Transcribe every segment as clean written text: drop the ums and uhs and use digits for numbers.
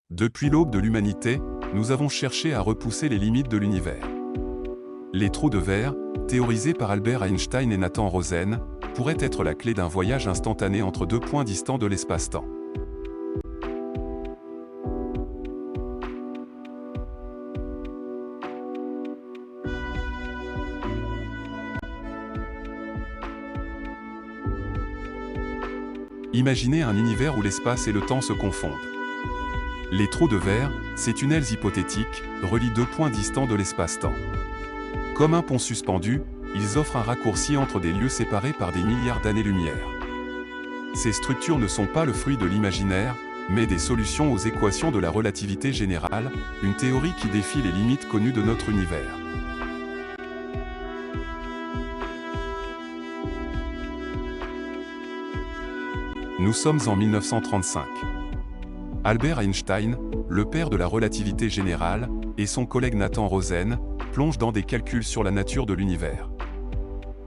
Depuis l'aube de l'humanité, nous avons cherché à repousser les limites de l'univers. Les trous de verre, théorisés par Albert Einstein et Nathan Rosen, pourraient être la clé d'un voyage instantané entre deux points distants de l'espace-temps. Imaginez un univers où l'espace et le temps se confondent. Les trous de verre, ces tunnels hypothétiques, relient deux points distants de l'espace-temps. Comme un pont suspendu, ils offrent un raccourci entre des lieux séparés par des milliards d'années-lumière. Ces structures ne sont pas le fruit de l'imaginaire, mais des solutions aux équations de la relativité générale, une théorie qui défie les limites connues de notre univers. Nous sommes en 1935. Albert Einstein, le père de la relativité générale, et son collègue Nathan Rosen, plongent dans des calculs sur la nature de l'univers.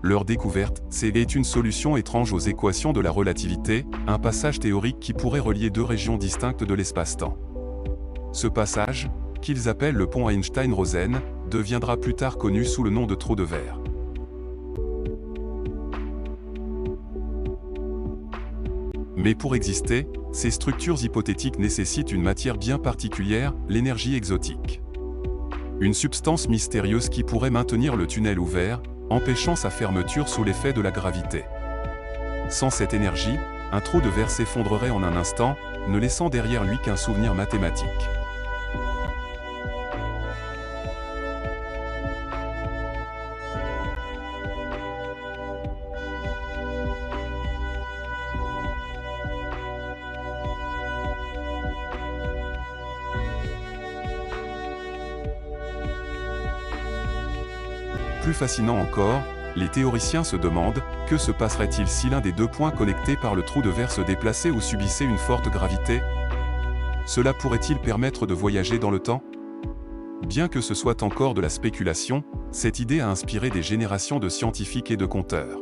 Leur découverte, est une solution étrange aux équations de la relativité, un passage théorique qui pourrait relier deux régions distinctes de l'espace-temps. Ce passage, qu'ils appellent le pont Einstein-Rosen, deviendra plus tard connu sous le nom de trou de verre. Mais pour exister, ces structures hypothétiques nécessitent une matière bien particulière, l'énergie exotique. Une substance mystérieuse qui pourrait maintenir le tunnel ouvert, empêchant sa fermeture sous l'effet de la gravité. Sans cette énergie, un trou de verre s'effondrerait en un instant, ne laissant derrière lui qu'un souvenir mathématique. Plus fascinant encore, les théoriciens se demandent, que se passerait-il si l'un des deux points connectés par le trou de verre se déplaçait ou subissait une forte gravité? Cela pourrait-il permettre de voyager dans le temps? Bien que ce soit encore de la spéculation, cette idée a inspiré des générations de scientifiques et de conteurs.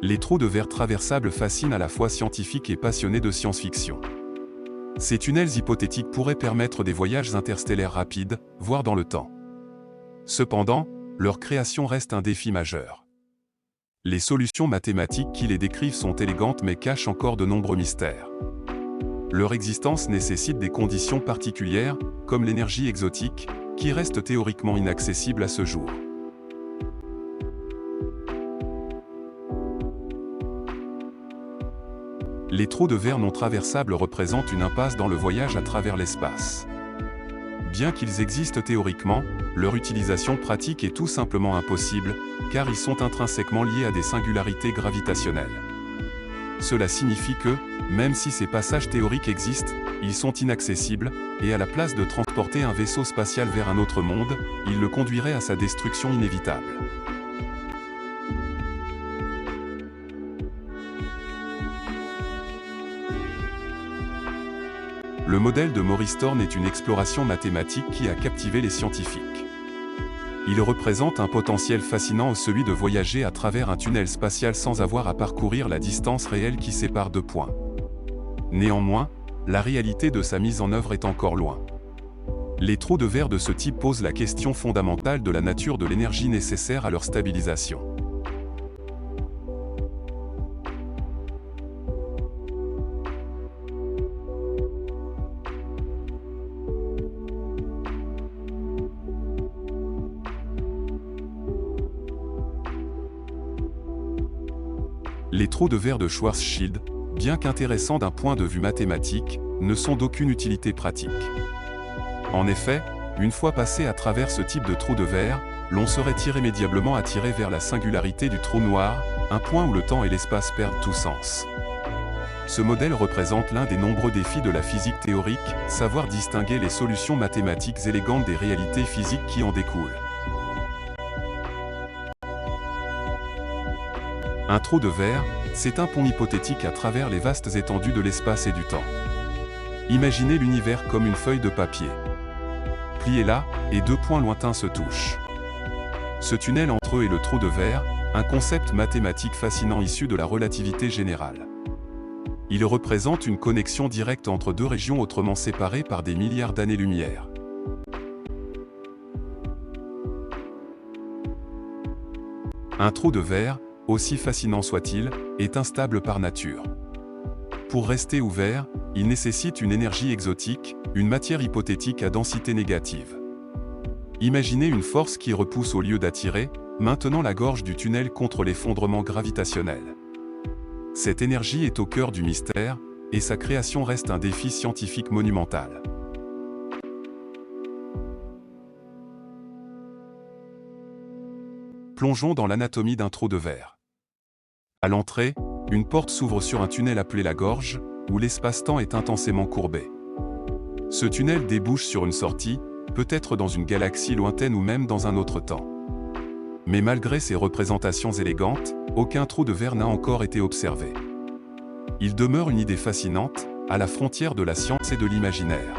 Les trous de verre traversables fascinent à la fois scientifiques et passionnés de science-fiction. Ces tunnels hypothétiques pourraient permettre des voyages interstellaires rapides, voire dans le temps. Cependant, leur création reste un défi majeur. Les solutions mathématiques qui les décrivent sont élégantes mais cachent encore de nombreux mystères. Leur existence nécessite des conditions particulières, comme l'énergie exotique, qui reste théoriquement inaccessible à ce jour. Les trous de verre non traversables représentent une impasse dans le voyage à travers l'espace. Bien qu'ils existent théoriquement, leur utilisation pratique est tout simplement impossible, car ils sont intrinsèquement liés à des singularités gravitationnelles. Cela signifie que, même si ces passages théoriques existent, ils sont inaccessibles, et à la place de transporter un vaisseau spatial vers un autre monde, ils le conduiraient à sa destruction inévitable. Le modèle de Maurice Thorne est une exploration mathématique qui a captivé les scientifiques. Il représente un potentiel fascinant, celui de voyager à travers un tunnel spatial sans avoir à parcourir la distance réelle qui sépare deux points. Néanmoins, la réalité de sa mise en œuvre est encore loin. Les trous de verre de ce type posent la question fondamentale de la nature de l'énergie nécessaire à leur stabilisation. Les trous de verre de Schwarzschild, bien qu'intéressants d'un point de vue mathématique, ne sont d'aucune utilité pratique. En effet, une fois passé à travers ce type de trou de verre, l'on serait irrémédiablement attiré vers la singularité du trou noir, un point où le temps et l'espace perdent tout sens. Ce modèle représente l'un des nombreux défis de la physique théorique, savoir distinguer les solutions mathématiques élégantes des réalités physiques qui en découlent. Un trou de verre, c'est un pont hypothétique à travers les vastes étendues de l'espace et du temps. Imaginez l'univers comme une feuille de papier. Pliez-la, et deux points lointains se touchent. Ce tunnel entre eux et le trou de verre, un concept mathématique fascinant issu de la relativité générale. Il représente une connexion directe entre deux régions autrement séparées par des milliards d'années-lumière. Un trou de verre, aussi fascinant soit-il, est instable par nature. Pour rester ouvert, il nécessite une énergie exotique, une matière hypothétique à densité négative. Imaginez une force qui repousse au lieu d'attirer, maintenant la gorge du tunnel contre l'effondrement gravitationnel. Cette énergie est au cœur du mystère, et sa création reste un défi scientifique monumental. Plongeons dans l'anatomie d'un trou de verre. À l'entrée, une porte s'ouvre sur un tunnel appelé la gorge, où l'espace-temps est intensément courbé. Ce tunnel débouche sur une sortie, peut-être dans une galaxie lointaine ou même dans un autre temps. Mais malgré ces représentations élégantes, aucun trou de verre n'a encore été observé. Il demeure une idée fascinante, à la frontière de la science et de l'imaginaire.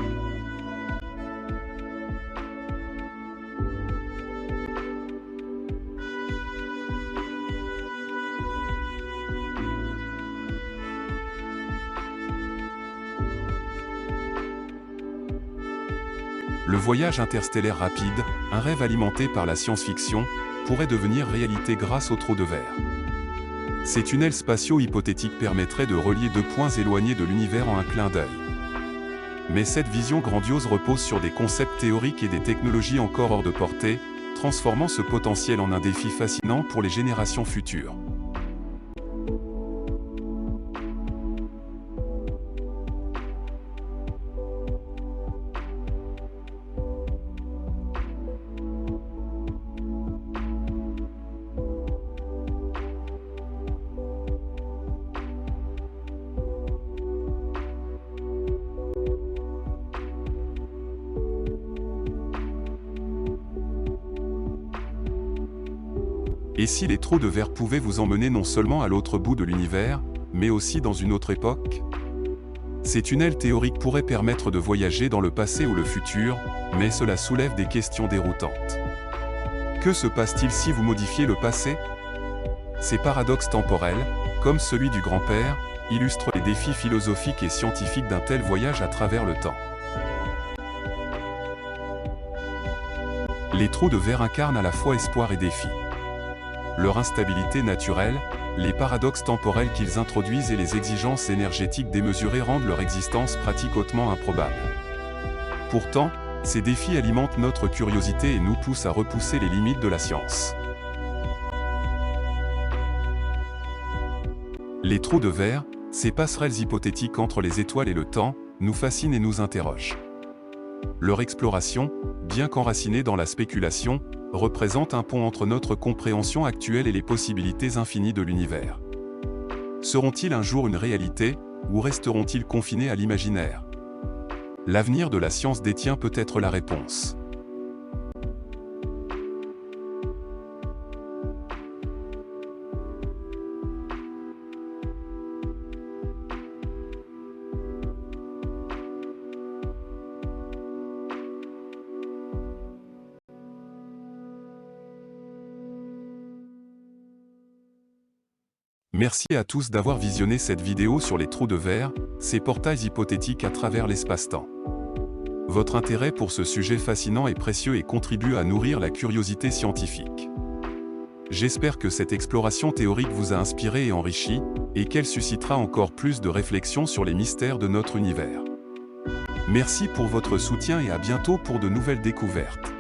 Le voyage interstellaire rapide, un rêve alimenté par la science-fiction, pourrait devenir réalité grâce au trou de verre. Ces tunnels spatiaux hypothétiques permettraient de relier deux points éloignés de l'univers en un clin d'œil. Mais cette vision grandiose repose sur des concepts théoriques et des technologies encore hors de portée, transformant ce potentiel en un défi fascinant pour les générations futures. Et si les trous de verre pouvaient vous emmener non seulement à l'autre bout de l'univers, mais aussi dans une autre époque? Ces tunnels théoriques pourraient permettre de voyager dans le passé ou le futur, mais cela soulève des questions déroutantes. Que se passe-t-il si vous modifiez le passé? Ces paradoxes temporels, comme celui du grand-père, illustrent les défis philosophiques et scientifiques d'un tel voyage à travers le temps. Les trous de verre incarnent à la fois espoir et défi. Leur instabilité naturelle, les paradoxes temporels qu'ils introduisent et les exigences énergétiques démesurées rendent leur existence pratique hautement improbable. Pourtant, ces défis alimentent notre curiosité et nous poussent à repousser les limites de la science. Les trous de verre, ces passerelles hypothétiques entre les étoiles et le temps, nous fascinent et nous interrogent. Leur exploration, bien qu'enracinée dans la spéculation, représente un pont entre notre compréhension actuelle et les possibilités infinies de l'univers. Seront-ils un jour une réalité, ou resteront-ils confinés à l'imaginaire? L'avenir de la science détient peut-être la réponse. Merci à tous d'avoir visionné cette vidéo sur les trous de verre, ces portails hypothétiques à travers l'espace-temps. Votre intérêt pour ce sujet fascinant est précieux et contribue à nourrir la curiosité scientifique. J'espère que cette exploration théorique vous a inspiré et enrichi, et qu'elle suscitera encore plus de réflexions sur les mystères de notre univers. Merci pour votre soutien et à bientôt pour de nouvelles découvertes.